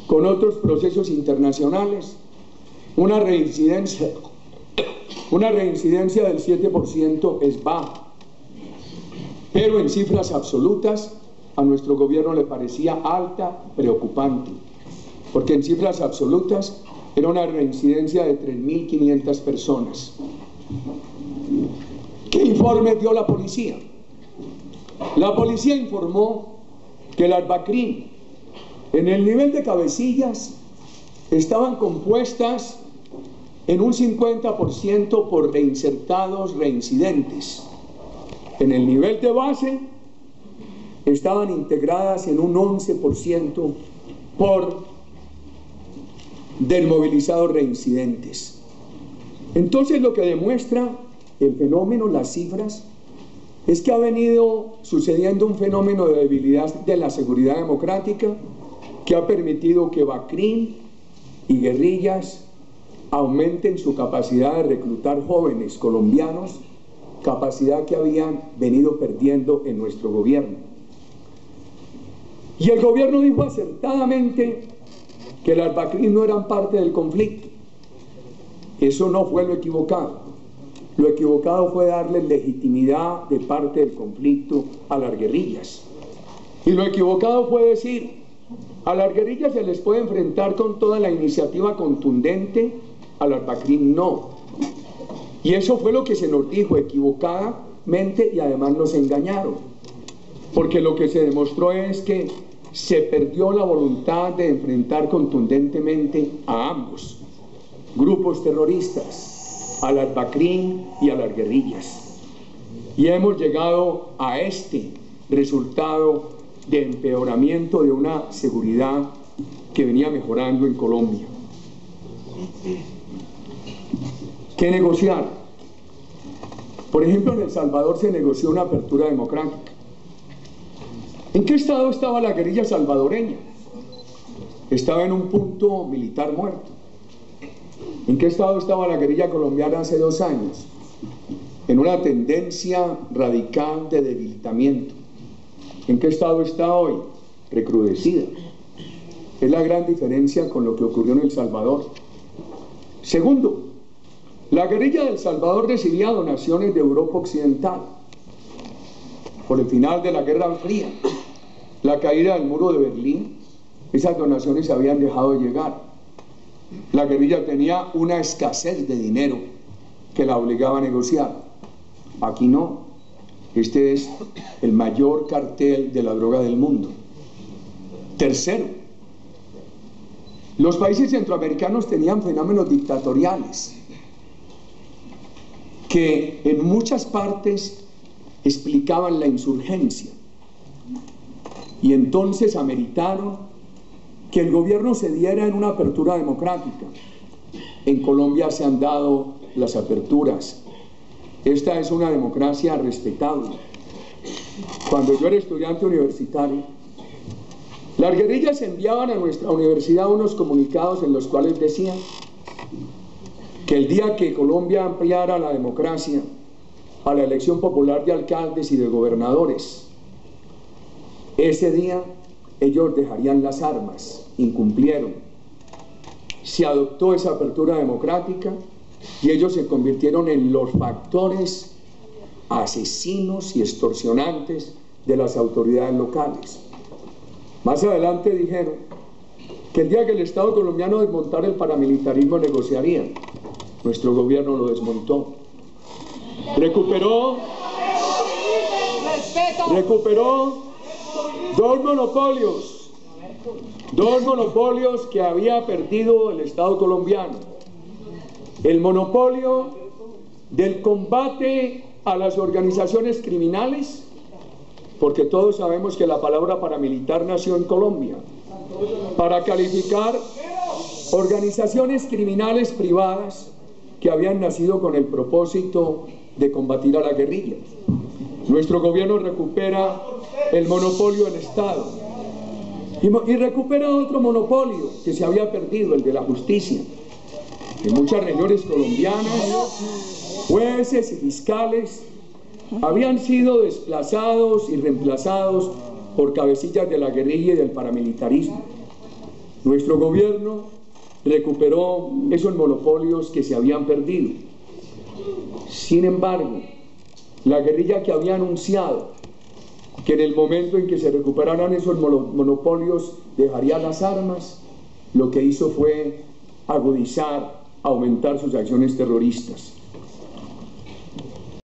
con otros procesos internacionales, una reincidencia del 7% es baja, pero en cifras absolutas a nuestro gobierno le parecía alta, preocupante, porque en cifras absolutas era una reincidencia de 3.500 personas. ¿Qué informe dio la policía? La policía informó que las BACRIM en el nivel de cabecillas estaban compuestas en un 50% por reinsertados reincidentes. En el nivel de base estaban integradas en un 11% por desmovilizados reincidentes. Entonces, lo que demuestra el fenómeno, las cifras, es que ha venido sucediendo un fenómeno de debilidad de la seguridad democrática que ha permitido que BACRIM y guerrillas aumenten su capacidad de reclutar jóvenes colombianos, capacidad que habían venido perdiendo en nuestro gobierno. Y el gobierno dijo acertadamente que las BACRIM no eran parte del conflicto. Eso no fue lo equivocado. Lo equivocado fue darle legitimidad de parte del conflicto a las guerrillas. Y lo equivocado fue decir, a las guerrillas se les puede enfrentar con toda la iniciativa contundente, a las BACRIM no. Y eso fue lo que se nos dijo equivocadamente, y además nos engañaron. Porque lo que se demostró es que se perdió la voluntad de enfrentar contundentemente a ambos grupos terroristas, a las BACRIM y a las guerrillas. Y hemos llegado a este resultado de empeoramiento de una seguridad que venía mejorando en Colombia. ¿Qué negociar? Por ejemplo, en El Salvador se negoció una apertura democrática. ¿En qué estado estaba la guerrilla salvadoreña? Estaba en un punto militar muerto. ¿En qué estado estaba la guerrilla colombiana hace 2 años? En una tendencia radical de debilitamiento. ¿En qué estado está hoy? Recrudecida. Es la gran diferencia con lo que ocurrió en El Salvador. Segundo, la guerrilla de El Salvador recibía donaciones de Europa Occidental. Por el final de la Guerra Fría, la caída del muro de Berlín, esas donaciones se habían dejado de llegar. La guerrilla tenía una escasez de dinero que la obligaba a negociar. Aquí no. Este es el mayor cartel de la droga del mundo. Tercero, los países centroamericanos tenían fenómenos dictatoriales que en muchas partes explicaban la insurgencia, y entonces ameritaron que el gobierno se diera en una apertura democrática. En Colombia se han dado las aperturas. Esta es una democracia respetable. Cuando yo era estudiante universitario, las guerrillas enviaban a nuestra universidad unos comunicados en los cuales decían que el día que Colombia ampliara la democracia a la elección popular de alcaldes y de gobernadores, ese día ellos dejarían las armas. Incumplieron. Se adoptó esa apertura democrática y ellos se convirtieron en los factores asesinos y extorsionantes de las autoridades locales. Más adelante dijeron que el día que el Estado colombiano desmontara el paramilitarismo negociarían. Nuestro gobierno lo desmontó. Recuperó dos monopolios que había perdido el Estado colombiano. El monopolio del combate a las organizaciones criminales, porque todos sabemos que la palabra paramilitar nació en Colombia, para calificar organizaciones criminales privadas que habían nacido con el propósito de combatir a la guerrilla. Nuestro gobierno recupera el monopolio del Estado y recupera otro monopolio que se había perdido, el de la justicia. En muchas regiones colombianas, jueces y fiscales habían sido desplazados y reemplazados por cabecillas de la guerrilla y del paramilitarismo. Nuestro gobierno recuperó esos monopolios que se habían perdido. Sin embargo, la guerrilla que había anunciado que en el momento en que se recuperaran esos monopolios dejaría las armas, lo que hizo fue agudizar, aumentar sus acciones terroristas.